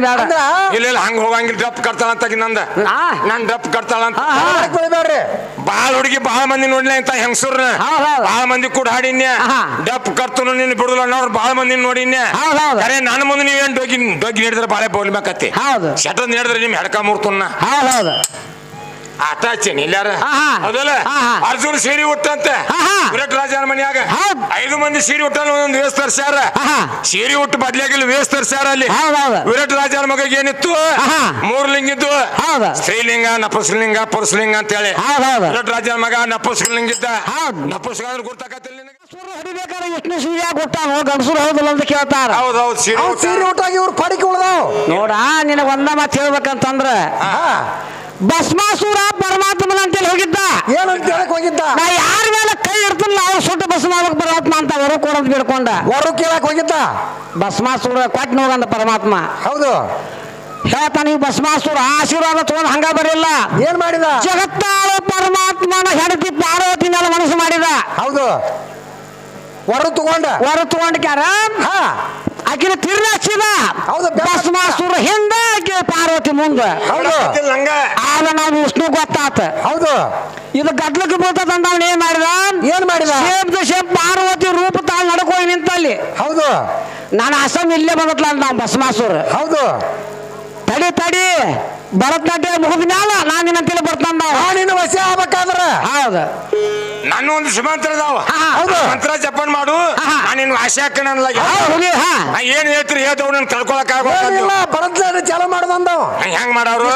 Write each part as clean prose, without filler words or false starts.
ಬೇಡ ಇಲ್ಲ ಹಂಗ ಹೋಗಂಗಿಲ್ಲ ಡಪ್ ಕಟ್ತಾಳಂತ ನಂದ ನಾನ್ ಡಪ್ ಕಟ್ತಾಳಂತ ಬಾಳ ಹುಡುಗಿ ಬಾಳ ಮಂದಿ ನೋಡ್ಲಿ ಅಂತ ಹೆಂಗಸೂರ್ನ ಬಾಳ ಮಂದಿ ಕೂಡ ಹಾಡಿನ್ಯ ಡಪ್ ಕರ್ತನು ನಿನ್ ಬಿಡುದಿಲ್ಲ ಅನ್ನೋರು ಬಾಳ ಮಂದಿ ನೋಡಿನ್ಯ ಅರೆ ನನ್ನ ಮುಂದೆ ನೀವೇನ್ ಡೊಗ್ಗಿ ನೀಡಿದ್ರೆ ಬಾಳೆ ಬೋಲ್ಬೇಕತ್ತಿ ಶಟದ್ ನೀಡಿದ್ರೆ ನಿಮ್ ಹೆಡ್ಕ ಮೂರ್ತನ್ನ ಆಟ ಹಚ್ಚೇನಿ ಇಲ್ಲಾರ ಹೌದಲ್ಲ ಅರ್ಜುನ್ ಸೀರೆ ಉಟ್ಟಂತೆ ವಿರಾಟ್ ರಾಜನ ಮನ್ಯಾಗ 5 ಮಂದಿ ಸೀರೆ ಉಟ್ಟ ಒಂದೊಂದು ವೇಸ್ ತರ್ಸ್ಯಾರ ಸೀರೆ ಉಟ್ಟು ಬದ್ಲಾಗಿಲ್ಲ ವೇಸ್ ತರ್ಸ್ಯಾರ ಅಲ್ಲಿ ವಿರಾಟ್ ರಾಜನ ಮಗ ಏನಿತ್ತು 3 ಲಿಂಗ ಇದ್ದು ಸ್ತ್ರೀಲಿಂಗ ನಪುಂಸಲಿಂಗ ಪುರುಷಲಿಂಗ ಅಂತ ಹೇಳಿ ವಿರಾಟ್ ರಾಜನ ಮಗ ನಪುಂಸಲಿಂಗ ಇದ್ದ ನಪುಂಸಕ ಗುರ್ತಾಕತ್ತಿಲ್ಲ ಹೊಡಿಬೇಕಾದ್ರೆ ಎಷ್ಟು ಸೂರ್ಯ ಕೊಟ್ಟಾನೋ ಗಂಡಸರು ಹೌದಲ್ಲ ಅಂತ ಕೇಳ್ತಾರ ಹೌದೌದು ಸೀರೆ ಉಟ್ಟಾಗಿ ಇವ್ರು ಪಡಿಕೆ ಉಳ್ದಾವ್ ನೋಡ ನಿನಗ ಒಂದ ಮಾತು ಹೇಳ್ಬೇಕಂತಂದ್ರ ಭಸ್ಮಾಸುರ ಪರಮಾತ್ಮನ ಅಂತೇಳಿ ಹೋಗಿದ್ದ ಏನಂತ ಹೇಳಕ್ ಹೋಗಿದ್ದ ನಾ ಯಾರ ಮೇಲೆ ಕೈ ಇಡ್ತಿಲ್ಲ ಅವ್ರು ಸುಟ್ಟು ಭಸ್ಮಾವಕ್ ಪರಮಾತ್ಮ ಅಂತ ಹೊರ ಕೊಡೋದು ಬಿಡ್ಕೊಂಡ ಹೊರ ಕೇಳಕ್ ಹೋಗಿದ್ದ ಭಸ್ಮಾಸುರ ಕೊಟ್ಟು ನೋಡಂದ ಪರಮಾತ್ಮ ಹೌದು ಹೇಳ್ತಾನ ಈ ಭಸ್ಮಾಸುರ ಆಶೀರ್ವಾದ ತಗೊಂಡ್ ಹಂಗ ಬರಿಲ್ಲ ಏನ್ ಮಾಡಿದ ಜಗತ್ತಾಳ ಪರಮಾತ್ಮನ ಹೆಂಡತಿ ಪಾರ್ವತಿ ಮೇಲೆ ಮನಸ್ಸು ಮಾಡಿದ ಹೌದು ಹೊರ ತಗೊಂಡ್ಕ್ಯಾರ ಆಕಿನ ತಿರ್ನ ಹಚ್ಚಿದ ಹೌದು ಭಸ್ಮಾಸುರ ಹಿಂದ ಆಕೆ ಪಾರ್ವತಿ ಮುಂದ ಆಗ ನಾವು ವಿಷ್ಣು ಗೊತ್ತಾತ ಹೌದು ಇದು ಗದ್ಲಕ್ಕೆ ಬೀಳ್ತದಂತ ಅವ್ನ ಏನ್ ಮಾಡಿದ ಶೇಪ್ ಪಾರ್ವತಿ ರೂಪ ತಾಳು ನಡ್ಕೋಗಿ ನಿಂತಲ್ಲಿ ಹೌದು ನಾನು ಅಸಮ್ ಇಲ್ಲೇ ಬಂದತ್ಲ ನಾವು ಭಸ್ಮಾಸುರ ಹೌದು ತಡಿ ಭರತನಾಟ್ಯ ಮುಗಿದ ಮ್ಯಾಲ ನಾನು ನಿನ್ನಂತೇಳಿ ಬರ್ತಾನ ನಿನ್ನ ವಶ ಆಗ್ಬೇಕಾದ್ರ ಹೌದು ನಾನು ಒಂದು ಸುಮಂತ್ರ ಮಂತ್ರ ಜಪನ್ ಮಾಡು ನಾನು ಆಸೆ ಹಾಕಣ ಏನ್ ಹೇಳ್ತೀರಿ ಹೇಳ್ದವ್ ನನ್ ಕಳ್ಕೊಳಕ್ ಭರತನಾಟ್ಯ ಚಾಲು ಮಾಡ್ದಂದವ್ ಹೆಂಗ್ ಮಾಡವ್ರು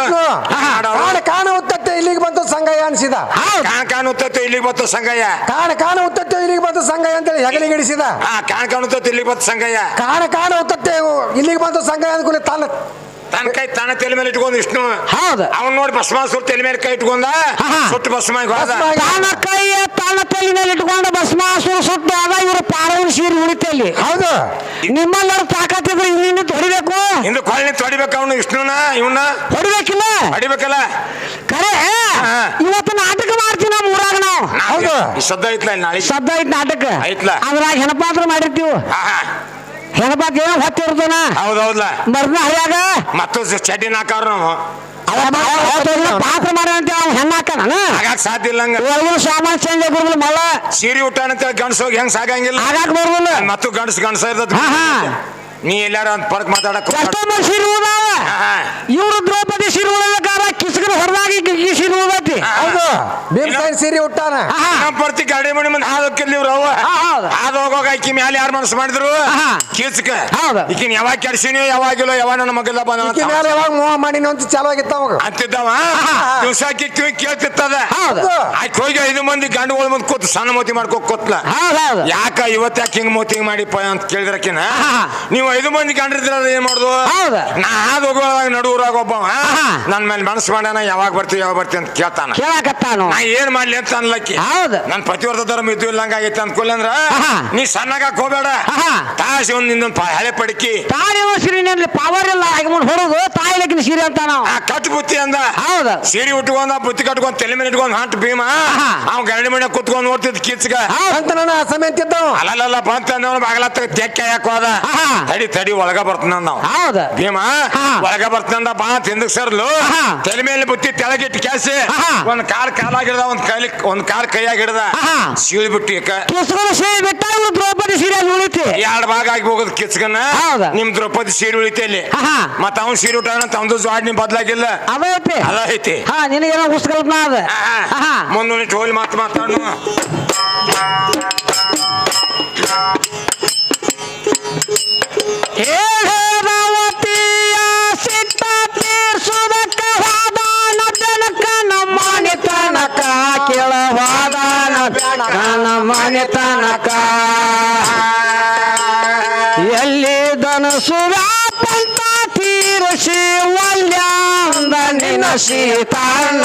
ಕಾಣ ಉತ್ತತ್ತೆ ಇಲ್ಲಿಗೆ ಬಂತು ಸಂಗಯ್ಯ ಅನ್ಸಿದ ಕಾಣ ಉತ್ತತ್ತೆ ಇಲ್ಲಿಗೆ ಬಂತು ಸಂಗಯ್ಯ ಕಾಣ ಉತ್ತತ್ತೆ ಇಲ್ಲಿಗೆ ಬಂತು ಸಂಗಯ್ಯ ಅಂತೇಳಿ ಹೆಗಲಿಗೆ ಹಿಡಿಸಿದ ಕಾಣ ಉತ್ತತ್ತೆ ಇಲ್ಲಿಗೆ ಬಂತು ಸಂಗಯ್ಯ ಕಾಣ ಉತ್ತತ್ತೆ ಇಲ್ಲಿಗೆ ಬಂತು ಸಂಗಯ್ಯ ಅಂದ್ಕೂಲೆ ತನ್ನ ಕೈ ತನ್ನ ತಲೆ ಮೇಲೆ ಇಟ್ಕೊಂಡ್ ವಿಷ್ಣು ಅವ್ನು ನೋಡಿ ಭಸ್ಮಾಸುರ ತಲೆ ಮೇಲೆ ಕೈ ಇಟ್ಕೊಂಡ ಸುಟ್ಟು ಭಸ್ಮ ತನ್ನ ಕೈ ತನ್ನ ತಲೆ ಮೇಲೆ ಇಟ್ಕೊಂಡ ಭಸ್ಮಾಸುರ ಸುಟ್ಟು ಆಗ ಇವರು ಪಾರವನ ಸೀರೆ ಉಳಿತಲ್ಲಿ ಹೌದು ನಿಮ್ಮಲ್ಲರೂ ತಾಕತ್ತಿದ್ರೆ ಇನ್ನು ಹೊಡಿಬೇಕು ಇಂದು ಕೊಳ್ಳಿ ತೊಡಿಬೇಕು ಅವನು ವಿಷ್ಣುನ ಇವನ್ನ ಹೊಡಿಬೇಕಲ್ಲ ಖರೆ ಇವತ್ತು ನಾಟಕ ಮಾಡ್ತೀವಿ ನಮ್ಮ ಊರಾಗ ನಾವು ಹೌದು ಸದ್ದ ಐತ್ಲ ನಾಳೆ ಸದ್ದ ಐತ್ ನಾಟಕ ಐತ್ಲ ಅದ್ರಾಗ ಹೆಣಪಾತ್ರ ಮಾಡಿರ್ತೀವಿ ಹೆಣಪಾತ್ ಏನೋ ಹೊತ್ತಿರ್ತಾನ ಹೌದೌದ್ಲ ಬರ್ದ ಹರಿಯಾಗ ಮತ್ತು ಚಡ್ಡಿ ನಾಕಾರ ನಾವು ಪಾತ್ರ ಮಾಡ್ಯಾನಂತ ಅವ್ನು ಹೆಣ್ಣಾಕಣ ಆಗಾಕ ಸಾಧ್ಯ ಇಲ್ಲ ಸಾಮಾನು ಚೇಂಜ್ ಆಗಿರ್ಬೋದು ಮಲ್ಲ ಸೀರೆ ಉಟ್ಟಾನಂತ ಗಂಡಸ ಹೋಗಿ ಹೆಂಗ್ ಸಾಗಂಗಿಲ್ಲ ಆಗಾಕ ಬರ್ಬೋದು ಮತ್ತು ಗಂಡಸ ಇರ್ತದ ನೀ ಎಲ್ಲಾರ ಒಂದ್ ಪರ್ಕ್ ಮಾತಾಡಕ್ ಸೀರೆ ಉದಾವ ಇವ್ರು ದ್ರೌಪದಿ ಸೀರೆ ಉಳಬೇಕಾರ ಕಿಸ್ಕರ ಹೊರದಾಗಿ ಸೀರೆ ಉದತಿ ಹೌದು ಭೀಮಸೇನ ಸೀರೆ ಉಟ್ಟಾನ ಬರ್ತಿ ಗಾಡಿ ಮಣಿ ಮುಂದೆ ಹಾದಕ್ಕಿಲ್ಲ ಇವ್ರು ಹಾದ ಹೋಗೋಗ ಈಕಿ ಮ್ಯಾಲೆ ಯಾರು ಮನಸ್ಸು ಮಾಡಿದ್ರು ಕೀಚಕ ಈಕಿನ ಯಾವಾಗ ಕೆಡ್ಸಿನಿ ಯಾವಾಗಿಲ್ಲ ಯಾವ ನನ್ನ ಮಗಲ್ಲ ಬಂದ ಯಾವಾಗ ಮೋಹ ಮಾಡಿನ ಅಂತ ಚಾಲು ಆಗಿತ್ತ ಅವಾಗ ಅಂತಿದ್ದವ ದಿವ್ಸಾಕಿ ಕಿವಿ ಕೇಳ್ತಿತ್ತದ ಆಯ್ತು ಹೋಗಿ 5 ಮಂದಿ ಗಂಡುಗಳ ಮುಂದೆ ಕೂತ್ ಸಣ್ಣ ಮೋತಿ ಮಾಡ್ಕೋ ಕೂತ್ಲ ಯಾಕ ಇವತ್ತು ಯಾಕೆ ಹಿಂಗ್ ಮೋತಿ ಮಾಡಿಪ್ಪ ಅಂತ ಕೇಳಿದ್ರಕಿನ ನೀವು 5 ಮಂದಿ ಗಂಡ್ರಿದ್ರ ಏನ್ ಮಾಡುದು ನಾ ಹಾದ್ ಹೋಗುವಾಗ ನಡುವರಾಗ ಒಬ್ಬವ ನನ್ ಮೇಲೆ ಮನಸ್ಸು ಮಾಡ್ಯಾನ ಯಾವಾಗ ಬರ್ತೀವಿ ಅಂತ ಕೇಳ್ತಾನ ನಾ ಏನ್ ಮಾಡ್ಲಿ ಅಂತ ಅನ್ಲಕ್ಕಿ ನನ್ ಪತಿವರ್ತ ಧರ್ಮ ಇದ್ದು ಇಲ್ಲಂಗ ಆಗೈತೆ ಅಂದ್ಕೊಲ್ಲ ಅಂದ್ರ ನೀ ಸಣ್ಣಗ ಹೋಗ್ಬೇಡ ತಾಸಿ ಒಂದ್ ಹಳೆ ಪಡಿಕಿ ಪವರ್ ಇಲ್ಲ ಹೊರದು ತಾಯಿಲಕ್ಕಿನ ಸೀರೆ ಅಂತ ಕಟ್ ಬುತ್ತಿ ಅಂದ ಸೀರೆ ಉಟ್ಕೊಂಡ ಬುತ್ತಿ ಕಟ್ಕೊಂಡ್ ತಲೆ ಮೇಲೆ ಇಟ್ಕೊಂಡ್ ಹಾಟ್ ಭೀಮ ಅವ್ ಗರಡಿ ಮನೆ ಕುತ್ಕೊಂಡ್ ನೋಡ್ತಿದ್ ಕಿಚ್ಗ ಅಂತ ನಾನು ಅಸಮೆಂತಿದ್ದ ಅಲ್ಲಲ್ಲ ಬಂತ ಬಾಗಲತ್ತ ತೆಕ್ಕ ಯಾಕೆ ಹೋದ ತಡಿ ಒಳಗ ಬರ್ತಾನ ನಾವು ಭೀಮ ಒಳಗ ಬರ್ತಾನ ಬಾ ತಿಂದಕ್ ಸರ್ಲು ತಲೆ ಮೇಲೆ ಬುತ್ತಿ ತೆಳಗಿಟ್ಟು ಕ್ಯಾಸಿ ಒಂದ್ ಕಾಲಾಗಿಡ್ದ ಒಂದ್ ಕಾಲ್ ಕೈಯಾಗ ಹಿಡ್ದ ಸೀಳಿ ಬಿಟ್ಟು ದ್ರೌಪದಿ ಸೀರೆ ಉಳಿತಿ 2 ಭಾಗ ಆಗಿ ಹೋಗೋದು ಕಿಚ್ಗನ ನಿಮ್ ದ್ರೌಪದಿ ಸೀರೆ ಉಳಿತಿ ಅಲ್ಲಿ ಮತ್ತ ಅವ್ನ್ ಸೀರೆ ಉಟ್ಟಾನ ಅವ್ದು ಜ್ವಾಡ್ ನಿಮ್ ಬದ್ಲಾಗಿಲ್ಲ ಅದೈತಿ ನಿನಗೇನೋ ಉಸ್ಕಲ್ಪನ ಅದ ಮುಂದೊಂದು ಟೋಲ್ ಮಾತಾಡು ಹೇರಾವತಿಯ ಸಿಟ್ಟ ತೀರ್ಸುದಕ್ಕ ಹೋದಾನ ಬೆನಕ ನಮ್ಮನೆ ತನಕ ಕೇಳವಾದಾನ ನಮ್ಮನೆ ತನಕ ಎಲ್ಲಿ ಧನಸು ವ್ಯಾಪಂತ ತೀರಿಸಿ ಒಲ್ಯಾಂದ ನಿನ್ನ ಸೀತಾನ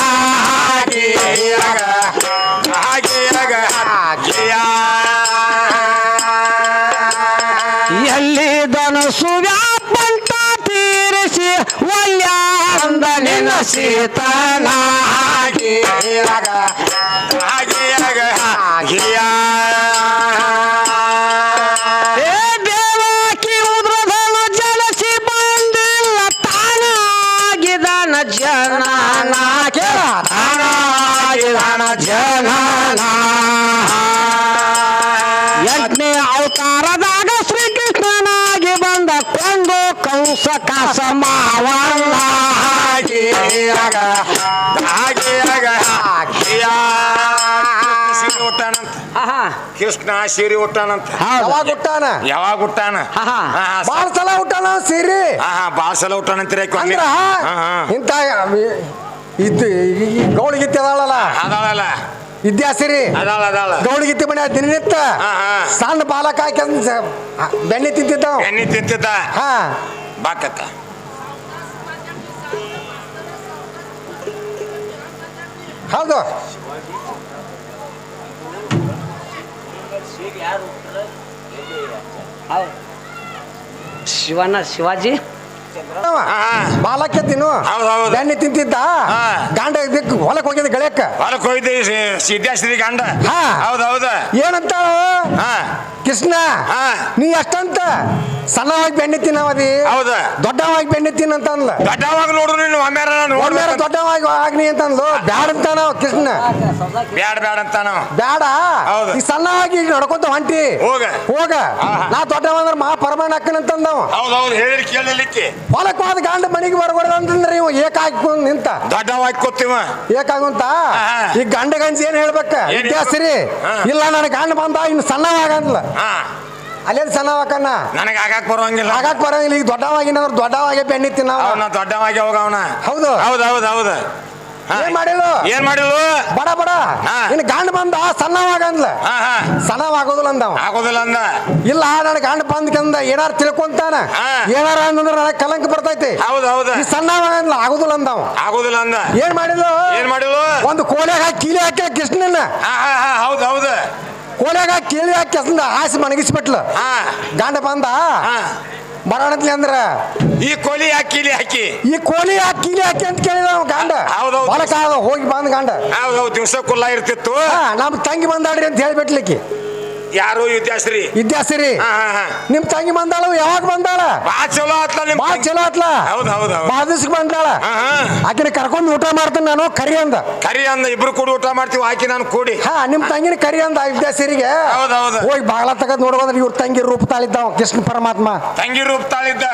ಎಲ್ಲಿ ಧನಸು ವ್ಯಾಪಂತ ತೀರಿಸಿ ಒಲ್ಯಾಂದ ನಿನ್ನ ಸೀತಾನ ದೇವಕಿ ಉದ್ರದಳು ಜಲಸಿ ಬಂದಿಲ್ಲ ಜನನ ಕೇಳ ತಾನಾಗಿದಾನ ಜನನ ಎಂಟನೇ ಅವತಾರದಾಗ ಶ್ರೀಕೃಷ್ಣನಾಗಿ ಬಂದ ಕೊಂದು ಕಂಸ ಕಾಸ ಮಾವಲ್ಲ ಕೃಷ್ಣ ಸೀರೆ ಹುಟ್ಟಾನಂತ ಯಾವಾಗ ಹುಟ್ಟಾನ ಯಾವಾಗ ಹುಟ್ಟಾನ ಬಾಳ ಸಲ ಹುಟ್ಟಾನ ಸೀರಿ ಬಾಳ ಸಲ ಹುಟ್ಟಾನಂತೀರ ಅಂದ್ರ ಇಂತ ಇದ್ದು ಗೌಳಿಗಿತ್ತಿ ಅದಾಳಲ್ಲ ಅದಾಳಲ್ಲ ವಿದ್ಯಾಸಿರಿ ಅದಾಳ ಅದಾಳ ಗೌಳಿಗಿತ್ತಿ ಮನೆ ದಿನನಿತ್ಯ ಸಣ್ಣ ಬಾಲಕ ಹಾಕಿ ಬೆಣ್ಣೆ ತಿಂತಿದ್ದಾವ ಎಣ್ಣೆ ತಿಂತಿದ್ದ ಹಾ ಬಾಕಕ್ಕ ಹೌದು ಶಿವನ ಶಿವಾಜಿ ಬಾಲಕ್ಕೆ ತಿನ್ನು ಹೌದ್ ಹೌದ್. ಬೆಣ್ಣೆ ತಿಂತಿದ್ದ ಗಾಂಡ ಇದಕ್ಕೆ ಹೊಲಕ್ ಹೋಗಿದ್ದ ಗಳಕ್ಕ ಹೊಲಕ್ ಹೋಗಿದ್ದೆ ಸಿದ್ಧಾಶ್ರೀ ಗಂಡ ಹಾ. ಹೌದೌದ ಏನಂತ ಕೃಷ್ಣ ನೀ ಅಷ್ಟಂತ ಸಣ್ಣವಾಗಿ ಬೆಣ್ಣೆ ತಿನ್ನವದಿ ಹೌದ ದೊಡ್ಡವಾಗಿ ಬೆಣ್ಣೆ ತಿನ್ನಂತ ಅಂದ್ಲ ದೊಡ್ಡವಾಗ ನೋಡ್ರು ನೀನು ಒಮ್ಮೆರ ಒಮ್ಮೆರ ದೊಡ್ಡವಾಗಿ ಆಗ್ನಿ ಅಂತ ಅಂದ್ಲು ಬ್ಯಾಡ ಅಂತ ನಾವು ಕೃಷ್ಣ ಬ್ಯಾಡ ಬ್ಯಾಡ ಅಂತ ನಾವು ಬ್ಯಾಡ ಹೌದು. ಈ ಸಣ್ಣವಾಗಿ ನಡ್ಕೊಂತ ಹೊಂಟಿ ಹೋಗ ಹೋಗ ನಾ ದೊಡ್ಡವಂದ್ರ ಮಹಾ ಪರಮಾಣ ಹಾಕನಂತಂದವ ಹೌದೌದು ಹೇಳಿರಿ ಕೇಳಲಿಕ್ಕೆ ಹೊಲಕ್ ಹೋದ ಗಂಡ ಮನೆಗೆ ಬರ್ಬಾರ್ದು ಅಂತಂದ್ರೆ ಇವ ಏಕಾಗಿ ನಿಂತ ದೊಡ್ಡವಾಗಿ ಕೊತ್ತೀವ ಏಕಾಗುಂತ ಈ ಗಂಡ ಗಂಜಿ ಏನ್ ಹೇಳ್ಬೇಕ ಏನ್ ಇತಿಹಾಸರಿ ಇಲ್ಲ ನನ್ನ ಗಂಡ ಬಂದ ಇನ್ನು ಸಣ್ಣವಾಗಂದ್ಲ ಹಾ ಅಲ್ಲೇನ್ ಸಣ್ಣವಾಕನ್ನ ನನಗೆ ಆಗಾಕ್ ಬರೋಂಗಿಲ್ಲ ಆಗಾಕ್ ಬರಂಗಿಲ್ಲ ಈಗ ದೊಡ್ಡವಾಗಿನವ್ರು ದೊಡ್ಡವಾಗೆ ಬೆಣ್ಣೆ ತಿನ್ನವ ಅವನ ದೊಡ್ಡವಾಗಿ ಹೋಗ ಅವನ ಹೌದು ಹೌದ್ ಹೌದ್ ಹೌದು ಏನ್ ಮಾಡಿಲ್ಲ ಏನ್ ಮಾಡಿದ್ಲು ಬಡ ಬಡ ಹಾ. ಇನ್ನು ಗಂಡ ಬಂದ ಸಣ್ಣವಾಗಂದ್ಲ ಹಾ ಹಾ ಸಣ್ಣವಾಗೋದಿಲ್ಲ ಅಂದವ ಆಗೋದಿಲ್ಲ ಅಂದ ಇಲ್ಲ ನನ್ನ ಗಂಡ ಬಂದ್ಕಂದ ಏನಾರ ತಿಳ್ಕೊಂತಾನ ಹಾ. ಏನಾರ ಅಂದ್ರೆ ನನಗೆ ಕಲಂಕ ಬರ್ತೈತಿ ಹೌದ್ ಹೌದ ಈ ಸಣ್ಣವಾಗಂದ್ಲ ಆಗೋದಿಲ್ಲ ಅಂದವ ಆಗೋದಿಲ್ಲ ಅಂದ ಏನ್ ಮಾಡಿದ್ಲು ಏನ್ ಮಾಡಿದ್ಲು ಒಂದು ಕೋಲೆಗೆ ಹಾಕಿ ಕೀಲಿ ಹಾಕಿ ಕೃಷ್ಣನ ಹಾ ಹಾ ಹಾ ಹೌದ್ ಹೌದ ಕೋಲೆಗ ಕೀಲಿ ಹಾಕಿ ಆಸೆ ಮಣಗಿಸ್ಬಿಟ್ಲು ಹಾ ಗಂಡ ಬಂದ ಹಾ ಬರೋಣತ್ಲಿ ಅಂದ್ರ ಈ ಕೋಲಿ ಹಾಕಿ ಇಲ್ಲಿ ಹಾಕಿ ಈ ಕೋಲಿ ಹಾಕಿ ಕೀಲಿ ಹಾಕಿ ಅಂತ ಕೇಳಿದ ಅವ ಗಂಡ ಹೌದೌದು. ಹೊಲಕ್ಕ ಹೋಗಿ ಬಂದ ಗಂಡ ಹೌದೌದು ದಿವ್ಸ ಕುಲ್ಲ ಇರ್ತಿತ್ತು ನಮ್ ತಂಗಿ ಬಂದಾಡ್ರಿ ಅಂತ ಹೇಳ್ಬಿಟ್ಲಿಕ್ಕೆ ಯಾರು ವಿದ್ಯಾಶ್ರೀ ವಿದ್ಯಾಸಿರಿ ಹಾ ಹಾ ಹಾ ನಿಮ್ ತಂಗಿ ಬಂದಾಳು ಯಾವಾಗ ಬಂದಾಳ ಬಾ ಚಲೋ ಆತ್ಲ ನಿಮ್ ಬಾಳ ಚಲೋ ಆತ್ಲ ಹೌದ್ ಹೌದ್ ಹೌದ್ ಬಾಳ ದಿವ್ಸಕ್ಕೆ ಬಂದಾಳ ಹಾ ಹಾ ಆಕಿನ ಕರ್ಕೊಂಡು ಊಟ ಮಾಡ್ತೀನಿ ನಾನು ಕರಿ ಅಂದ ಕರಿ ಅಂದ ಇಬ್ರು ಕೂಡಿ ಊಟ ಮಾಡ್ತೀವಿ ಆಕಿ ನಾನು ಕೂಡಿ ನಿಮ್ ತಂಗಿನ ಕರಿ ಅಂದ ವಿದ್ಯಾಸಿರಿಗೆ ಹೌದ್ ಹೌದ್ ಹೋಗಿ ಬಾಗ್ಲ ತಗದ್ ನೋಡ್ಬಂದ್ರೆ ಇವ್ರ ತಂಗಿ ರೂಪ ತಾಳಿದ್ದಾವ ಕೃಷ್ಣ ಪರಮಾತ್ಮ ತಂಗಿ ರೂಪ ತಾಳಿದ್ದ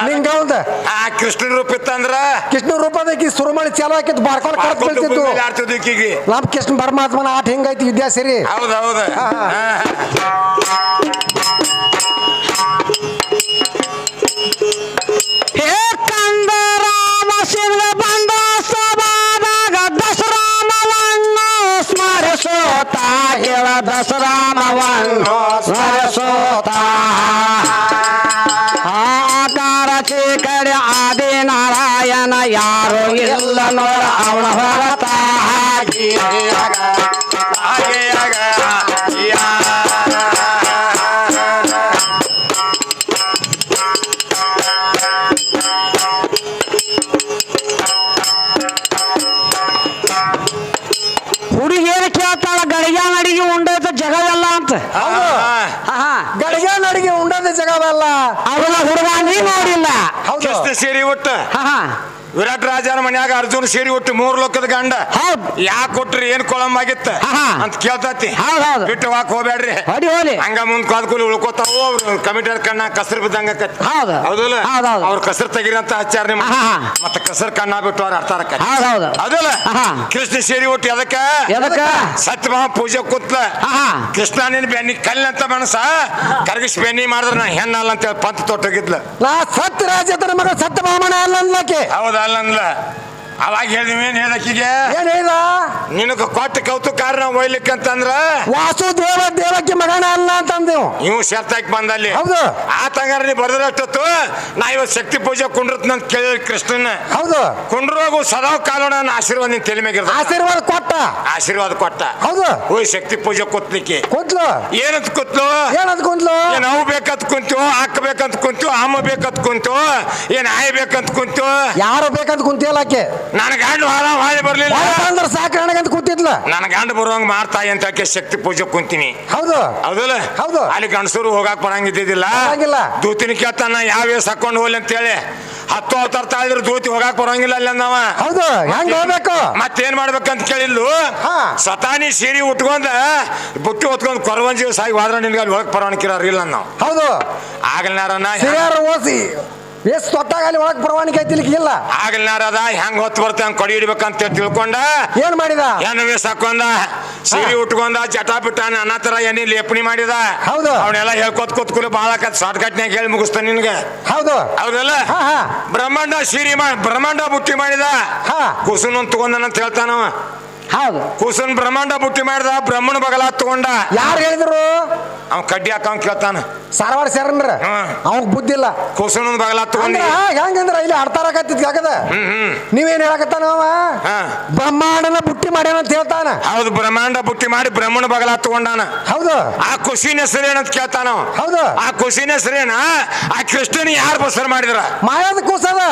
ನಿಂಗ ಹೌದ ಆ ಕೃಷ್ಣ ರೂಪ ಇತ್ತಂದ್ರ ಕೃಷ್ಣ ರೂಪದಕ್ಕೆ ಸುರುಮಳಿ ಚಾಲು ಹಾಕಿತ್ತು ಬಾರ್ಕೊಂಡು ಕರ್ತ್ ಬೀಳ್ತಿತ್ತು ಆಡ್ತಿದ್ವಿ ಈಕಿಗೆ ನಮ್ ಕೃಷ್ಣ ಪರಮಾತ್ಮನ ಆಟ ಹಿಂಗೈತಿ ವಿದ್ಯಾಸಿರಿ ಹೌದ್ ಹೌದ್ ಹಾ, ಹಾ. ಹೇ ಕಂದ ರಾಮ ಸಿಂಗ ಬಂದ ಸಭಾದಾಗ ದಸರಾಮವನ್ನು ಸ್ಮರಿಸೋತ ಹೇಳ ದಸರಾಮವನ್ನು ಸ್ಮರಿಸೋತ ಆಕಾರ ಕಡೆ ಆದಿ ನಾರಾಯಣ ಯಾರು ಇಲ್ಲ ನೋಡ ಅವನ ಹೊರತ ಹಾಗೆ ಹಾಗೆ ಆಗ ಯಾ ಹುಡುಗಿಯರು ಕೇಳ್ತಾಳ ಗಡಿಗೆ ಅಡಿಗೆ ಉಂಡೈತ ಜಗವೆಲ್ಲ ಅಂತ ಗಡಿಗೆ ನಡಿಗೆ ಉಂಡದ ಜಗವಲ್ಲ ಅವನ ಹುಡುಗ ನೀ ನೋಡಿಲ್ಲ ಹೌದು ಕೃಷ್ಣ ಸೇರಿ ಒಟ್ಟ ವಿರಾಟ್ ರಾಜನ ಮನ್ಯಾಗ ಅರ್ಜುನ್ ಸೇರಿ ಒಟ್ಟು 3 ಲೋಕದ ಗಂಡ ಹೌದ್ ಯಾಕೆ ಕೊಟ್ರಿ ಏನ್ ಕೊಳಂಬ ಆಗಿತ್ತ ಅಂತ ಕೇಳ್ತತಿ ಹೌದ್ ಬಿಟ್ಟು ವಾಕ್ ಹೋಗ್ಬೇಡ್ರಿ ಹೊಡಿ ಹೋಲಿ ಹಂಗ ಮುಂದ್ ಕಾದ್ಕೂಲಿ ಉಳ್ಕೋತಾವ ಅವ್ರು ಕಮಿಟರ್ ಕಣ್ಣ ಕಸರ್ ಬಿದ್ದಂಗ ಹೌದು ಹೌದಲ್ಲ ಹೌದೌದು ಅವ್ರ ಕಸರ್ ತೆಗಿರಿ ಅಂತ ಹಚ್ಚಾರ ನಿಮ್ಮ ಮತ್ತೆ ಕಸರ್ ಕಣ್ಣ ಬಿಟ್ಟು ಅವ್ರ ಅರ್ಥ ಹೌದೌದು ಅದಲ್ಲ ಕೃಷ್ಣ ಸೇರಿ ಒಟ್ಟು ಎದಕ್ಕ ಸತ್ಯಭಾಮ ಪೂಜೆ ಕೂತ್ಲ ಕೃಷ್ಣ ನಿನ್ ಬೆನ್ನಿ ಕಲ್ಲು ಅಂತ ಮನಸ ಕರಗಿಸ್ ಬೆನ್ನಿ ಮಾಡಿದ್ರ ನಾ ಹೆಣ್ಣಲ್ಲ ಅಂತ ಹೇಳಿ ಪಂತ ತೊಟ್ಟೋಗಿದ್ಲ ನಾ ಸತ್ಯ ರಾಜೇಂದ್ರ ಮಗ ಸತ್ಯಭಾಮನ ಅಲ್ಲ ಅನ್ಲಕ್ಕೆ ಹೌದಲ್ಲ ಅಂದ್ಲ ಅವಾಗ ಹೇಳಿದ್ವಿ ಏನ್ ಹೇಳಕ್ಕಿಗೆ ಏನ್ ಹೇಳಿದ ನಿನಗ ಕೊಟ್ಟ ಕೌತುಕಾರ ಒಯ್ಲಿಕ್ಕಂತಂದ್ರ ವಾಸುದೇವ ದೇವಕ್ಕೆ ಮಗನ ಅಲ್ಲ ಅಂತಂದೇವು ನೀವು ಶರ್ತಾಕಿ ಬಂದಲ್ಲಿ ಹೌದು ಆ ತಂಗಾರ ನೀ ಬರ್ದ್ರಷ್ಟೊತ್ತು ನಾ ಇವತ್ತು ಶಕ್ತಿ ಪೂಜೆ ಕುಂಡ್ರತ್ ಅಂತ ಕೇಳಿ ಕೃಷ್ಣನ ಹೌದು ಕುಂಡ್ರೋಗು ಸದಾ ಕಾಲ ನನ್ನ ಆಶೀರ್ವಾದ ನಿನ್ ತಲೆ ಮ್ಯಾಗ ಆಶೀರ್ವಾದ ಕೊಟ್ಟ ಆಶೀರ್ವಾದ ಕೊಟ್ಟ ಹೌದು ಹೋಯ್ ಶಕ್ತಿ ಪೂಜೆ ಕೂತ್ಲಿಕ್ಕೆ ಕೂತ್ಲು ಏನಂತ ಕೂತ್ಲು ಏನದ್ ಕುಂತ್ಲು ಏನ್ ಅವು ಬೇಕಂತ ಕುಂತೀವೋ ಅಕ್ಕ ಬೇಕಂತ ಕುಂತೀವೋ ಅಮ್ಮ ಬೇಕಂತ ಕುಂತೀವೋ ಏನ್ ಆಯ್ ಬೇಕಂತ ಕುಂತೀವೋ ಯಾರು ಬೇಕಂತ ಕುಂತಿಯಲ್ಲ ಆಕೆ ನನ್ನ ಗಂಡು ಹಾಳಿ ಬರ್ಲಿಲ್ಲ ಅಂದ್ರೆ ಸಾಕು ನನಗಂತ ಕೂತಿದ್ಲ. ನನ್ನ ಗಂಡು ಬರುವಂಗ ಮಾಡ್ತಾಯಿ ಅಂತ ಶಕ್ತಿ ಪೂಜೆ ಕುಂತೀನಿ. ಹೌದು ಹೌದಲ್ಲ? ಹೌದು. ಅಲ್ಲಿ ಗಂಡಸರು ಹೋಗಾಕ್ ಬರಂಗಿದ್ದಿಲ್ಲ. ದೂತಿನ ಕೇಳ್ತಾನ ಯಾವ ವೇಸ್ ಹಾಕೊಂಡು ಹೋಗ್ಲಿ ಅಂತ ಹೇಳಿ 10 ಅವತಾರ ತಾಳಿದ್ರು ದೂತಿ ಹೋಗಾಕ್ ಬರಂಗಿಲ್ಲ ಅಲ್ಲ ನಾವ. ಹೌದು, ಹೆಂಗ್ ಹೋಗ್ಬೇಕು ಮತ್ತೇನ್ ಮಾಡ್ಬೇಕಂತ ಕೇಳಿಲ್ಲು. ಸತಾನಿ ಸೀರೆ ಉಟ್ಕೊಂಡ ಬುಟ್ಟಿ ಹೊತ್ಕೊಂಡ್ ಕೊರವಂಜಿ ಸಾಗಿ ಹೋದ್ರ ನಿನ್ಗೆ ಅಲ್ಲಿ ಒಳಗ್ ಪರವಾನಗಿ ಇಲ್ಲ ನಾವು. ಹೌದು, ಆಗಲ್ನಾರನ ಓಸಿ ಎಷ್ಟು ತೊಟ್ಟಾಗ ಅಲ್ಲಿ ಒಳಗ್ ಪರವಾನಗಿ ಐತಿಲಿಕ್ಕೆ ಇಲ್ಲ. ಆಗಲ್ನಾರದ ಹೆಂಗ್ ಹೊತ್ತು ಬರ್ತ ಹಂಗ್ ಕೊಡಿ ಹಿಡ್ಬೇಕಂತ ತಿಳ್ಕೊಂಡ ಏನ್ ಮಾಡಿದ? ಏನು ವೇಸ್ ಹಾಕೊಂಡ ಸೀರೆ ಉಟ್ಕೊಂಡ ಜಟಾ ಬಿಟ್ಟಾನ ಅನ್ನತರ ಎಣ್ಣೆ ಲೇಪನಿ ಮಾಡಿದ. ಹೌದು, ಅವನ್ನೆಲ್ಲ ಹೇಳ್ಕೊತ್ ಕೂತ್ಕೂಲಿ ಬಾಳ ಶಾರ್ಟ್ ಕಟ್ನ್ಯಾಗ ಹೇಳಿ ಮುಗಿಸ್ತಾನ ನಿನ್ಗೆ. ಹೌದು ಹೌದಲ್ಲ? ಬ್ರಹ್ಮಾಂಡ ಸೀರೆ ಬ್ರಹ್ಮಾಂಡ ಬುಟ್ಟಿ ಮಾಡಿದ. ಕುಸುನ್ ತಗೊಂಡನಂತ ಹೇಳ್ತಾನವ. ಹೌದು, ಕುಸುನ್ ಬ್ರಹ್ಮಾಂಡ ಬುಟ್ಟಿ ಮಾಡಿದ. ಬ್ರಹ್ಮಣ ಬಗಲ ತಗೊಂಡ. ಯಾರು ಹೇಳಿದ್ರು? ಅವ್ ಕಡ್ಡಿ ಹಾಕವ್ ಕೇಳ್ತಾನ. ಸಾರವಾಡ ಶರಣರ ಅವಾಗ ಬುದ್ಧಿ ಇಲ್ಲ. ಕುಸುನ್ ಬಗಲ ತಗೊಂಡ ಹೆಂಗಂದ್ರ ಇಲ್ಲಿ ಆಡ್ತಾರಕತ್ತಿದ್ ಆಗದ. ನೀವೇನ್ ಹೇಳಕತ್ತಾನ? ಬ್ರಹ್ಮಾಂಡನ ಬುಟ್ಟಿ ಮಾಡ್ಯಾನ ಅಂತ ಹೇಳ್ತಾನ. ಹೌದು, ಬ್ರಹ್ಮಾಂಡ ಬುಟ್ಟಿ ಮಾಡಿ ಬ್ರಹ್ಮಣ ಬಗಲ ತಗೊಂಡಾನ. ಹೌದು, ಆ ಖುಷಿನ ಹೆಸರೇನಂತ ಕೇಳ್ತಾನ. ಹೌದು, ಆ ಖುಷಿನ ಹೆಸರೇನ? ಆ ಕೃಷ್ಣನ್ ಯಾರು ಬಸರ್ ಮಾಡಿದ್ರ? ಮಾಯಾದ ಕೂಸದ.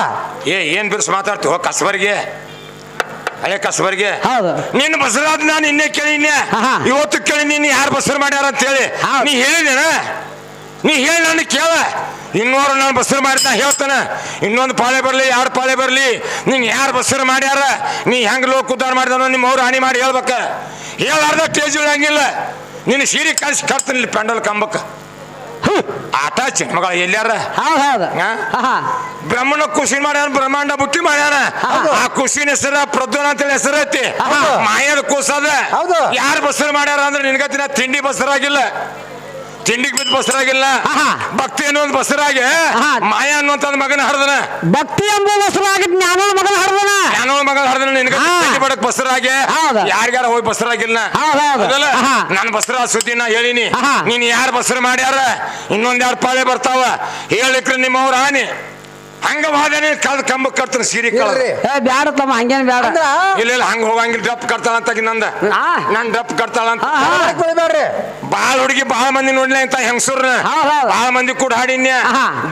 ಏನ್ ಬಿರ್ಸ್ ಮಾತಾಡ್ತೀವ ಕಸಬರ್ಗೆ, ಹಳೆ ಕಸಬರ್ಗೆ. ನಿನ್ನ ಬಸರಾದ ನಾನು ಇನ್ನೇ ಕೇಳಿನ್ಯ, ಇವತ್ತು ಕೇಳಿ ನೀನು ಯಾರು ಬಸರ್ ಮಾಡ್ಯಾರ ಅಂತ ಹೇಳಿ ನೀ ಹೇಳಿದೇನ? ನೀ ಹೇಳಿ ನನ್ನ ಕೇಳ. ಇನ್ನೋರು ನಾನು ಬಸರ್ ಮಾಡಿದ ಹೇಳ್ತಾನ. ಇನ್ನೊಂದು ಪಾಳೆ ಬರ್ಲಿ, 2 ಪಾಳೆ ಬರ್ಲಿ, ನೀನ್ ಯಾರು ಬಸರ್ ಮಾಡ್ಯಾರ, ನೀ ಹೆಂಗ್ ಲೋಕ ಉದ್ದಾರ ಮಾಡಿದನೋ ನಿಮ್ಮ ಅವ್ರು ಹಾನಿ ಮಾಡಿ ಹೇಳ್ಬೇಕ. ಹೇಳಾರ್ದ ಸ್ಟೇಜ್ ಹಂಗಿಲ್ಲ. ನಿನ್ನ ಸೀರೆ ಕಳ್ಸಿ ಕಟ್ತಾನಿಲ್ಲ ಪೆಂಡಲ್ ಕಂಬಕ್ಕ. ಆಟ ಮಗಳ ಎಲ್ಲಾರ ಬ್ರಹ್ಮಣ ಖುಷಿ ಮಾಡ್ಯಾರ, ಬ್ರಹ್ಮಾಂಡ ಬುಟ್ಟಿ ಮಾಡ್ಯಾರ. ಆ ಖುಷಿನ ಹೆಸರ ಪ್ರದ್ವನ ಅಂತೇಳಿ ಹೆಸರು ಐತಿ. ಮಾಯದ ಕೂಸದ. ಯಾರು ಬಸರ್ ಮಾಡ್ಯಾರ ಅಂದ್ರೆ ನಿನ್ಗತ್ತಿನ ತಿಂಡಿ ಬಸರಾಗಿಲ್ಲ, ತಿಂಡಿಗೆ ಬಿದ್ದು ಬಸರಾಗಿಲ್ಲ. ಭಕ್ತಿ ಅನ್ನೋದು ಬಸರಾಗಿ ಮಾಯಾ ಅನ್ನುವಂತ ಮಗನ ಹರಿದನ. ಭಕ್ತಿ ಎಂಬ ಬಸರಾಗಿ ಜ್ಞಾನೋಳ ಮಗನ ಹರಿದನ. ಜ್ಞಾನೋಳ ಮಗನ ಹರಿದನ. ನಿನ್ಗ ತಿಂಡಿ ಬಡಕ್ ಬಸರಾಗಿ ಯಾರ್ಯಾರ ಹೋಗಿ ಬಸರಾಗಿಲ್ಲ. ನನ್ನ ಬಸರ ಸುದ್ದಿನ ಹೇಳಿನಿ. ನೀನ್ ಯಾರು ಬಸರ್ ಮಾಡ್ಯಾರ, ಇನ್ನೊಂದ್ 2 ಪಾಳೆ ಬರ್ತಾವ ಹೇಳಿಕ್ರಿ ನಿಮ್ಮವ್ರ ಹಾನಿ. ಹಂಗ ವಾದನೆ ಕಳ್ದ ಕಂಬ ಕಟ್ತಾನ ಸೀರೆ ಕಳ್ದ. ಬ್ಯಾಡ ತಮ್ಮ, ಹಂಗೇನ್ ಬ್ಯಾಡ. ಇಲ್ಲ ಹಂಗ ಹೋಗಂಗಿಲ್ಲ. ಡಪ್ ಕಟ್ತಾಳಂತ ನಂದ. ನಾನ್ ಡಪ್ ಕಟ್ತಾಳಂತ. ಬಾಳ ಹುಡುಗಿ ಬಾಳ ಮಂದಿ ನೋಡ್ಲಿ ಅಂತ ಹೆಂಗಸೂರ್ನ ಬಾಳ ಮಂದಿ ಕೂಡ ಹಾಡಿನ್ಯ.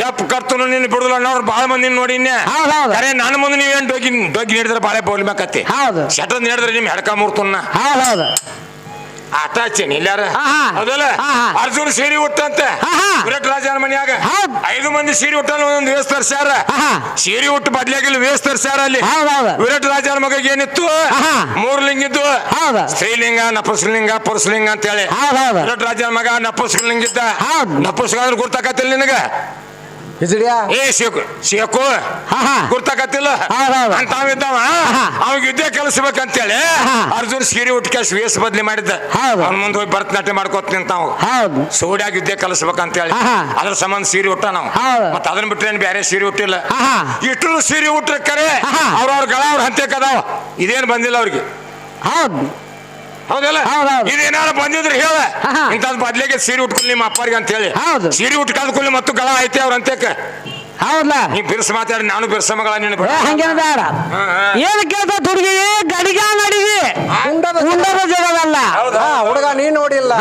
ಡಪ್ ಕರ್ತನು ನಿನ್ ಬಿಡುದಿಲ್ಲ ಅನ್ನೋರು ಬಾಳ ಮಂದಿ ನೋಡಿನ್ಯ. ಅರೆ ನನ್ನ ಮುಂದೆ ನೀವೇನ್ ಡೊಗ್ಗಿ ನೀಡಿದ್ರೆ ಬಾಳೆ ಬೋಲ್ಬೇಕತ್ತಿ. ಶಟದ್ ನೀಡಿದ್ರೆ ನಿಮ್ ಹೆಡ್ಕ ಮೂರ್ತನ್ನ ಆಟ ಹಚ್ಚೇನಿ ಇಲ್ಲಾರ. ಹೌದಲ್ಲ? ಅರ್ಜುನ್ ಸೀರೆ ಉಟ್ಟಂತೆ ವಿರಾಟ್ ರಾಜನ ಮನ್ಯಾಗ 5 ಮಂದಿ ಸೀರೆ ಉಟ್ಟ ಒಂದೊಂದು ವೇಸ್ ತರ್ಸ್ಯಾರ. ಸೀರೆ ಉಟ್ಟು ಬದ್ಲಾಗಿಲ್ಲ ವೇಸ್ ತರ್ಸ್ಯಾರ. ಅಲ್ಲಿ ವಿರಾಟ್ ರಾಜನ ಮಗ ಏನಿತ್ತು? 3 ಲಿಂಗ ಇದ್ದು. ಸ್ತ್ರೀಲಿಂಗ, ನಪುಂಸಲಿಂಗ, ಪುರುಷಲಿಂಗ ಅಂತ ಹೇಳಿ. ವಿರಾಟ್ ರಾಜನ ಮಗ ನಪುಂಸಲಿಂಗ ಇದ್ದ. ನಪುಂಸಕ ಅಂದ್ರೆ ಗುರ್ತಾಕತ್ತಿಲ್ಲ ನಿನಗ? ಶೇಕು ಗುರ್ತಾಕತ್ತಿಲ್ಲ ಅಂತ ಇದ್ದಾವ. ಅವಾಗ ಯುದ್ಧ ಕಲಿಸ್ಬೇಕಂತೇಳಿ ಅರ್ಜುನ್ ಸೀರೆ ಉಟ್ಕ ವೇಸ್ ಬದ್ಲಿ ಮಾಡಿದ್ದ. ಅವ್ನ ಮುಂದೆ ಹೋಗಿ ಭರತನಾಟ್ಯ ಮಾಡ್ಕೋತ ನಿಂತಾವ್. ಸೋಡ್ಯಾಗ ಯುದ್ಧ ಕಲಿಸ್ಬೇಕಂತೇಳಿ ಅದ್ರ ಸಂಬಂಧ ಸೀರೆ ಉಟ್ಟ ನಾವು. ಮತ್ತ ಅದನ್ನ ಬಿಟ್ರೆ ಬೇರೆ ಸೀರೆ ಉಟ್ಟಿಲ್ಲ. ಇಷ್ಟು ಸೀರೆ ಉಟ್ರ ಕರೆ ಅವ್ರವ್ರ ಗಳ ಅವ್ರ ಹಂತೆ ಕದಾವ. ಇದೇನು ಬಂದಿಲ್ಲ ಅವ್ರಿಗೆ. ಹೌದಲ್ಲ? ಇದೇನಾರ ಬಂದಿದ್ರೆ ಹೇಳ ಇಂಥದ್ ಬದ್ಲಿಗೆ ಸೀರೆ ಉಟ್ಕೊಳ್ಳಿ ನಿಮ್ಮ ಅಪ್ಪರಿಗೆ ಅಂತ ಹೇಳಿ. ಸೀರೆ ಉಟ್ಕಾದ್ಕೊಳ್ಳಿ ಮತ್ತು ಗಳ ಐತೆ ಅವ್ರ ಅಂತೇಕ. ಹೌದಾ? ನೀ ಬಿರ್ಸ ಮಾತಾಡಿ ನಾನು ಬಿರ್ಸ ಮಗಳ ನಿನ್ನ ಹಂಗೇನ ಬೇಡ. ಏನ್ ಕೇಳ್ತ ಹುಡುಗಿ ಗಡಿಗ ನಡಿಗೆ ಉಂಡದ ಜಗವಲ್ಲ ಹುಡುಗ ನೀನ್ ನೋಡಿಲ್ಲ.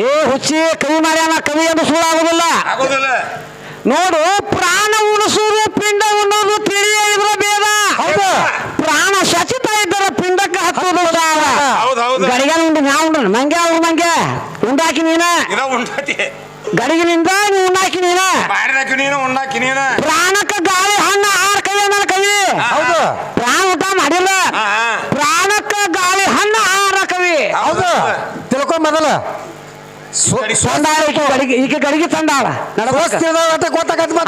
ಏ ಹುಚ್ಚಿ ಕವಿ ಮಾಡ್ಯಾನ, ಕವಿ ಎಂದು ಸುಳ್ಳಾಗುದಿಲ್ಲ. ನೋಡು, ಪ್ರಾಣ ಉಳಿಸುವುದು ಪಿಂಡ ಉಣ್ಣೋದು ತಿಳಿಯ ಇದ್ರ ಭೇದ. ಪ್ರಾಣ ಶಚಿತ ಇದ್ದರ ಪಿಂಡಕ್ಕೆ ಹತ್ತೋದು ಸಾಲ. ಗಡಿಗ ಉಂಡು ನಾ ಉಂಡು ಮಂಗೆ ಅವ್ರು ಮಂಗೆ ಉಂಡಾಕಿ ನೀನ ಗಡಿಗಿನಿಂದ ಉಣ್ಣಾಕಿ ನೀನ ಉಣ್ಣಾಕಿ ನೀನ. ಪ್ರಾಣಕ್ಕೆ ಗಾಳಿ ಹಣ್ಣು 6 ಕವಿ ನನ್ನ ಕವಿ. ಹೌದು, ಪ್ರಾಣ ಊಟ ಮಾಡಿಲ್ಲ. ಪ್ರಾಣಕ್ಕೆ ಗಾಳಿ ಹಣ್ಣು 6 ಕವಿ. ಹೌದು, ತಿಳ್ಕೊಂಡ್ ಮೊದಲ ತಂದಾಳ ಈಗ ಗಡಿಗೆ ತಂದಾಳ ಗೊತ್ತಾಗತ್ತ.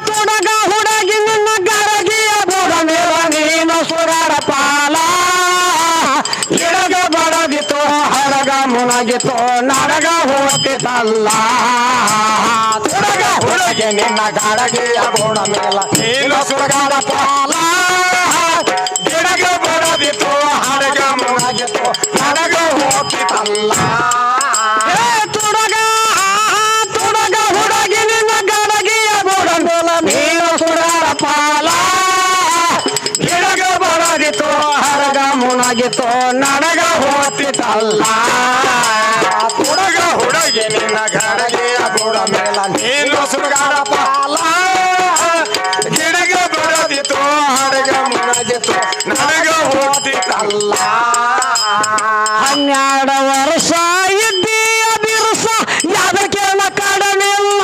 ತೊಡಗ ಹುಡುಗಿ ನಿನ್ನ ಗರಗಿಯ ಬುಡ ಮೇಲ ನೀನು ಸುರರ ಪಾಲ. ಗಿಡಗ ಬಡಗಿತು ಹಡಗ ಮುನಗಿತು ನಡಗ ಹೋಗ್ತಿತ್ತಲ್ಲ. ತೊಡಗ ಹುಡುಗಿ ನಿನ್ನ ಗರಗಿಯ ಬುಡ ಮೇಲ ನೀನು ಸುರಗಾರ ಪಾಲ. ಗಿಡಗ ಬಡಗಿತು ಹಡಗ ಮುನಗಿತು ನಡಗ ಹೋಗ್ತಿತ್ತಲ್ಲ. ಮುನಗಿತು ನಡಗ ಹೋಗ್ತಿತ್ತಲ್ಲ. ಹುಡುಗ ಹುಡುಗಿ ನಿನ್ನ ಗರಗಿಯ ಬುಡ ಮೇಲ ನೀನು ಸುರಗಾರ ಹೋತಿತ್ತಲ್ಲ 12 ವರ್ಷ ಇದ್ದೀಯ ಬಿರುಸ ಯಾದಕ್ಕೇನ ಕಡಮಿಲ್ಲ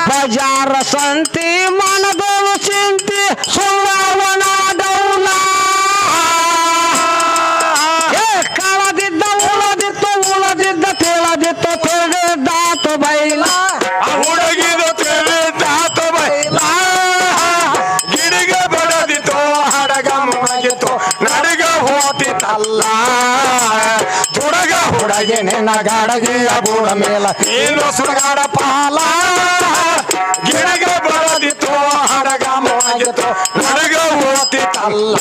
ಬಜಾರ ಸಂತಿ ಮನದೋಳು ಚಿಂತಿ ಸುಳ್ಳವನ ಡೌಲ ಕಳದಿದ್ದ ಉಳದಿದ್ದ ತೇಳದಿತ್ತು ತಿಳಿದಾತು ಬೈಲ ಹುಡುಗಿದ ತಿಳಿದಾತು ಬೈಲ ಗಿಡಿಗೆ ಬಡದಿತ್ತು ಹಡಗ ಮುಣಗಿತ್ತು ನಡಗ ಹೋತಿತ್ತಲ್ಲ ತುಡಗ ಹುಡುಗಿ ನಿನ್ನ ಗಾಡಗಿಯ ಬೂಡ ಮೇಲ ಏನು ಸುಡಗಾಡ ಪಾಲ ಗಿಡಗ ಬಡದಿತ್ತು ಹಡಗ ಮುಣಗಿತ್ತು ನಡಗ ಹೋತಿತ್ತಲ್ಲ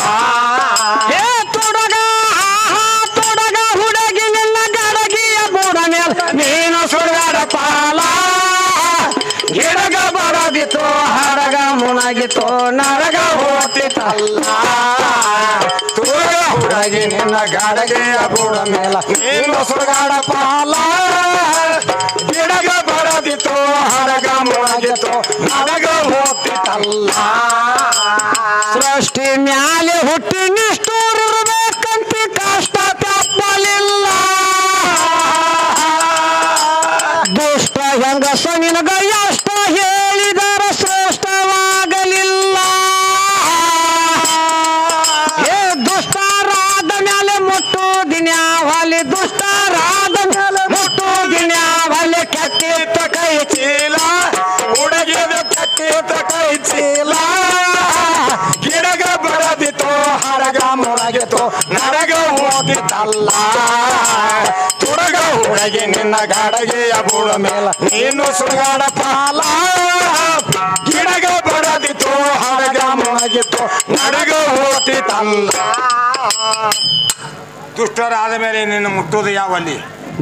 ತೊಡಗ ಹುಡುಗಿ ನಿನ್ನ ಗಡಗಿಯ ಬೂಡ ಮೇಲ ನೀನು ಸುಡಗಾಡ ಪಾಲ ಗಿಡಗ ಬಡದಿತ್ತು ಹಡಗ ಮುಣಗಿತ್ತು ನರಗ ಹೋತಿತ್ತಲ್ಲ ತುಡಗ ಹುಡುಗಿ ನಿನ್ನ ಗಾಡಗಿಯ ಬೂಡ ಮೇಲ ನೀನು ಸುಡಗಾಡ ಪಾಲ ಗಿಡಗ ಬಡದಿತ್ತು ಹಡಗ ಮುಣಗಿತ್ತು ನಡಗ ಹೋತಿತ್ತಲ್ಲ ಸೃಷ್ಟಿ ಮ್ಯಾಲೆ ಹುಟ್ಟಿ ನಿಷ್ಠೂರಿರ್ಬೇಕಂತ ಕಷ್ಟ ತಪ್ಪಲಿಲ್ಲ ದುಷ್ಟ ಹೆಂಗಸ ನಿನಗ ಎಷ್ಟ ಹೇಳಿದರ ಶ್ರೇಷ್ಠವಾಗಲಿಲ್ಲ ಏ ದುಷ್ಟರಾದ ಮ್ಯಾಲೆ ಮುಟ್ಟು ದಿನ್ಯಾವಲಿ ದುಷ್ಟರಾದ ಮ್ಯಾಲೆ ಮುಟ್ಟು ದಿನ್ಯಾವಲಿ ಕೆಟ್ಟಿತ್ತ ಕೈ ಚೀಲ ಹುಡುಗಿದ ಕಟ್ಟಿದ ಕೈ ಚೀಲ ಗಿಡಗ ಬಡದಿತ್ತು ಹಡಗ ಮುಳಗಿತ್ತು ನಡಗ ಹೋಗಿತ್ತಲ್ಲ ತುಡಗ ಹುಡುಗಿ ನಿನ್ನ ಗಾಡಗಿಯ ಬೂಳ ಮೇಲ ನೀನು ಸುಡಗಾಡ ಪಾಲ ಗಿಡಗ ಬಡದಿತ್ತು ಹಡಗ ಮುಳಗಿತ್ತು ನಡಗ ಹೋತಿತ್ತಲ್ಲ ದುಷ್ಟರಾದ ಮೇಲೆ ನಿನ್ನ ಮುಟ್ಟುವುದು ಯಾವಲ್ಲಿ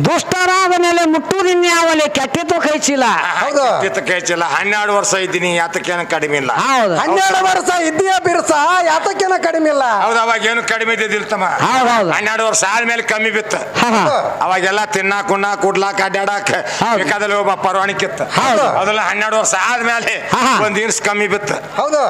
ದುಷ್ಟರಾದ ಮೇಲೆ ಮುಟ್ಟುವುದಿನ್ಯಾವಲ್ಲಿ ಕೆಟ್ಟಿತ್ತು ಕೈ ಚೀಲ ಹೌದು. ಕೇಚಿಲ್ಲ 12 ವರ್ಷ ಇದ್ದೀನಿ ಯಾತಕ್ಕೇನು ಕಡಿಮೆ ಇಲ್ಲ ಹೌದು 12 ವರ್ಷ ಇದ್ದೀಯ ಬಿರ್ಸ ಯಾತಕ್ಕೇನ ಕಡಿಮೆ ಇಲ್ಲ ಹೌದು ಅವಾಗ ಏನು ಕಡಿಮೆ ಇದ್ದಿದ್ದಿಲ್ಲ ತಮ್ಮ ಹೌದು 12 ವರ್ಷ ಆದ್ಮೇಲೆ ಕಮ್ಮಿ ಬಿತ್ತು ಹಾ ಹಾ ಅವಾಗೆಲ್ಲ ತಿನ್ನಾಕ ಉಣ್ಣಾಕ ಕುಡ್ಲಾಕ ಅಡ್ಡಾಡಾಕ ಹೌದು. ಬೇಕಾದಲ್ಲಿ ಒಬ್ಬ ಪರವಾನಿಕೆ ಇತ್ತು ಹೌದು. ಅದೆಲ್ಲ 12 ವರ್ಷ ಆದ್ಮೇಲೆ ಹಾ, ಹಾ. ಒಂದ್ ದಿವ್ಸ ಕಮ್ಮಿ ಬಿತ್ತು ಹೌದು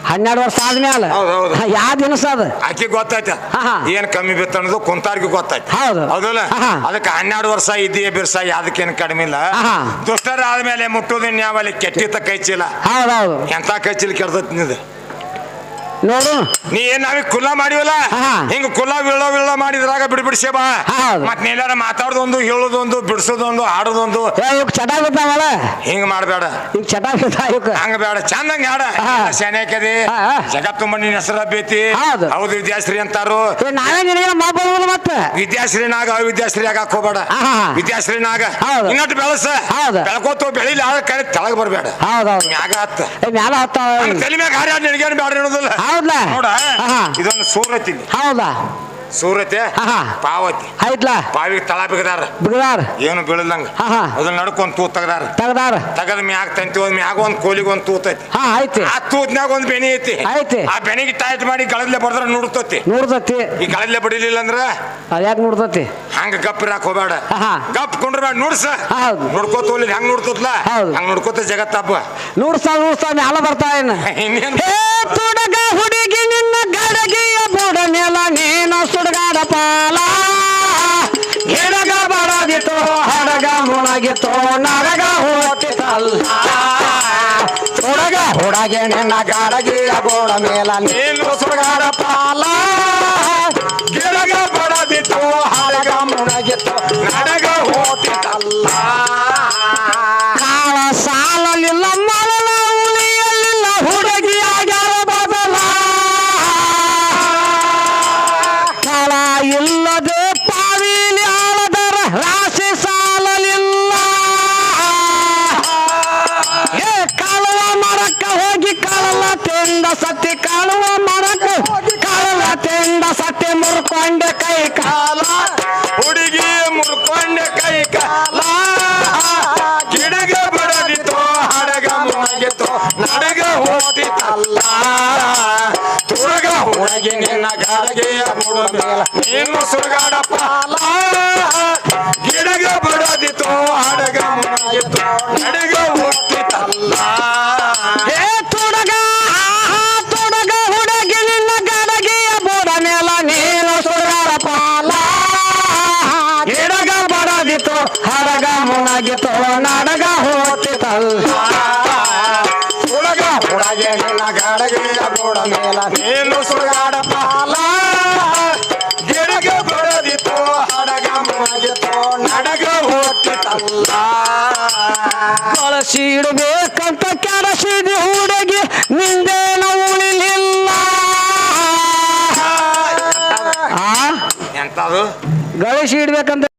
12 ವರ್ಷ ಆದ್ಮೇಲೆ ಹೌದು, ಹೌದು. ಯಾವ ದಿನಸ ಅದು ಆಕಿ ಗೊತ್ತಾಯ್ತ ಹಾ, ಹಾ. ಏನ್ ಕಮ್ಮಿ ಬಿತ್ತು ಅನ್ನೋದು ಕುಂತಾರ್ಗಿ ಗೊತ್ತಾಯ್ತು ಹೌದು. ಹೌದಲ್ಲ ಹಾ, ಹಾ. ಅದಕ್ಕೆ 12 ವರ್ಷ ಇದೆಯೇ ಬಿರ್ಸ ಯಾವ್ದಕ್ಕೇನು ಕಡಿಮೆ ಇಲ್ಲ ಹಾ, ಹಾ. ದುಷ್ಟರ ಆದ್ಮೇಲೆ ಮುಟ್ಟುದು ನ್ಯಾವಲ್ಲಿ ಕೆಟ್ಟಿತ್ತ ಕೈ ಚೀಲ ಹೌದೌದು ಎಂತ ಕೈ ಚೀಲ ಕೆಡ್ತೈತಿ ನಿಂದು ನೋಡು ನೀ ಏನ್ ನಾವೀಗ ಕುಲ್ಲ ಮಾಡಿವಲ್ಲ ಹಾ. ಹಿಂಗ ಕುಲ್ಲ ವಿಳ್ಳ ಮಾಡಿದ್ರಾಗ ಬಿಡ್ಬಿಡ್ಸೇ ಬಾ ಹೌದು. ಮತ್ ನೀಲಾರ ಮಾತಾಡೋದೊಂದು ಹೇಳೋದೊಂದು ಬಿಡ್ಸೋದೊಂದು ಆಡೋದೊಂದು ಇವ್ ಚಟ ಬಿದ್ದಾವಲ್ಲ ಹಿಂಗ ಮಾಡ್ಬೇಡ ಈಗ ಚಟ ಬಿದ್ದಾವ ಇವಕ್ಕ ಹಂಗ ಬೇಡ ಚಂದಂಗ ಹಾಡ ಹಾ. ಶಾನ್ಯಾಕದಿ ಹಾ, ಹಾ. ಜಗತ್ ತುಂಬ ನಿನ್ನ ಹೆಸರ ಬೇತಿ ಹೌದು. ಹೌದು ವಿದ್ಯಾಶ್ರೀ ಅಂತಾರು ನಾವೇ ನಿನಗೆ ಮಾತಾಡೋದು ಮತ್ತೆ ವಿದ್ಯಾಶ್ರೀನಾಗ ಅವಿದ್ಯಾಶ್ರೀ ಆಗಕ್ ಹೋಗ್ಬೇಡ ಹಾ. ವಿದ್ಯಾಶ್ರೀನಾಗ ಹೌದು. ಇನ್ನೊಟ್ಟು ಬೆಳಸ ಹೌದು. ಬೆಳ್ಕೋತ ಬೆಳಿಲಿ ಆದ ಕಡೆ ತೆಳಗ್ ಬರ್ಬೇಡ ಹೌದೌದು ಮ್ಯಾಗ ಹತ್ತ ಮ್ಯಾಲ ಹತ್ತಾವ ತಲೆ ಮ್ಯಾಗ ಹಾರಿ ನಿನಗೇನು ಬೇಡ ಅನ್ನೋದಿಲ್ಲ ಹೌದಾ ನೋಡ ಹಾ. ಇದೊಂದು ಸೂರತಿ ಹೌದಾ ಸೂರತೆ ಹಾ. ಪಾವತಿ ಆಯ್ತ್ಲಾ ಪಾವಿಗೆ ತಳ ಬಿಗದಾರ ಬಿಗದಾರ ಏನು ಬೀಳದಂಗ ಹಾ. ಅದನ್ನ ನಡ್ಕೊಂಡ್ ತೂತ್ ತೆಗದಾರ ತೆಗದಾರ ತೆಗದ ಮ್ಯಾಗ ತಂತಿ ಒಂದ್ ಮ್ಯಾಗ ಒಂದ್ ಕೋಲಿಗೆ ಒಂದ್ ತೂತ್ ಐತಿ ಹಾ ಐತಿ ಆ ತೂತ್ನ್ಯಾಗ ಒಂದ್ ಬೆನಿ ಐತಿ ಐತಿ. ಆ ಬೆನಿಗೆ ಟೈಟ್ ಮಾಡಿ ಗಳದ್ಲೆ ಬಡದ್ರ ನುಡ್ತತಿ ನೋಡ್ತತಿ ಈ ಗಳದ್ಲೆ ಬಡಿಲಿಲ್ಲ ಅಂದ್ರ ಅದ್ಯಾಕೆ ನೋಡ್ತತಿ ಹಂಗ ಗಪ್ ಇರಾಕ್ ಹೋಗ್ಬೇಡ ಹಾ. ಗಪ್ ಕೊಂಡ್ರಬೇಡ ನುಡ್ಸ ಹೌದು. ನೋಡ್ಕೋತ ಹೋಗ್ಲಿ ಹೆಂಗ್ ನೋಡ್ತತ್ಲ ಹೌದು. ಹಂಗ ನೋಡ್ಕೋತ ಜಗತ್ತಪ್ಪ ನೋಡ್ಸ್ತಾ ಮ್ಯಾಲ ಬರ್ತಾ ಏನ ಇನ್ನೇನ್ ಹೇ ತುಡಗ ಹುಡುಗಿ ನಿನ್ನ ಗಡಗಿಯ ಬುಡ ಮೇಲ ನೀನು ಸುಡಗಾಡ ಪಾಲ ಗಿಡಗ ಬಡದಿತ್ತು ಹಡಗ ಮುಳಗಿತ್ತು ನರಗ ಹೋತಿತ್ತಲ್ಲ ತುಡಗ ಹುಡುಗಿ ನಿನ್ನ ಗಾಡಗಿಯ ಬೂಡ ಮೇಲ ನೀನು ಸುಡಗಾಡ ಪಾಲ ಗಿಡಗ ಬಡದಿತ್ತು ಹಡಗ ಮುಣಗಿತ್ತು ನಡಗ ಹೋತಿತ್ತಲ್ಲ ಕಾಳ ಸಾಲಲಿಲ್ಲ ಮರಳ ಉಳಿಯಲಿಲ್ಲ ಹುಡುಗಿ ಆಗ್ಯಾರ ಬದಲ ಕಾಳ ಇಲ್ಲದೆ ಪಾವಿಲಿ ಆಳದರ ರಾಶಿ ಸಾಲಲಿಲ್ಲ ಏ ಕಾಳುವ ಮರಕ್ಕ ಹೋಗಿ ಕಾಳಲ್ಲ ತೆಂಡ ಸತ್ತಿ ಕಾಳುವ ಮರಕ್ಕ ಹೋಗಿ ಕಾಳಲ್ಲ ತೆಂಡ ಸತ್ತಿ ಮುರ್ಕೊಂಡೆ ಕೈ ಕಾಲ ಹುಡುಗಿ ಮುರ್ಕೊಂಡೆ ಕೈ ಕಾಲ ಗಿಡಗ ಬಡದಿತ್ತು ಹಡಗ ಮುಣಗಿತ್ತು ನಡಗ ಹೋತಿತ್ತಲ್ಲ ತುಡಗ ಹುಡುಗಿ ನಿನ್ನ ಗಾಡಗೆಯ ಬುಡ ಮೇಲ ನೀನು ಸುಡಗಾಡ ಪಾಲ ಗಿಡಗ ಬಡದಿತ್ತು ಹಡಗ ಮುಣಗಿತ್ತು ನಡಗ ಹೋತಿತ್ತಲ್ಲ ಏ ತುಡಗ ಹುಡುಗಿ ನಿನ್ನ ಹೊಡಿತು ಹಡಗ ಮುಣಗಿತು ನಾಡಗ ಹೋಗ್ತಿತ್ತಲ್ಲ ಹುಡುಗ ಹುಡುಗೆ ನಿನ್ನ ಗಡಗಿಯ ಗೋಡ ಮೇಲ ನೀನು ಸುಡುಗಾಡ ಪಾಲ ಗಿಡಗ ಬಡದಿತ್ತು ಹಡಗ ಮುಗಿತು ನಡಗ ಹೋಗ್ತಿತ್ತಲ್ಲ ಬಳಸಿಡ್ಬೇಕಂತ ಕೆಡಸಿದಿ ಹುಡುಗಿ ನಿಂದೇನ ಉಳಿಲಿಲ್ಲ ಎಂತದು ಗಳಿಸಿ ಇಡ್ಬೇಕಂತ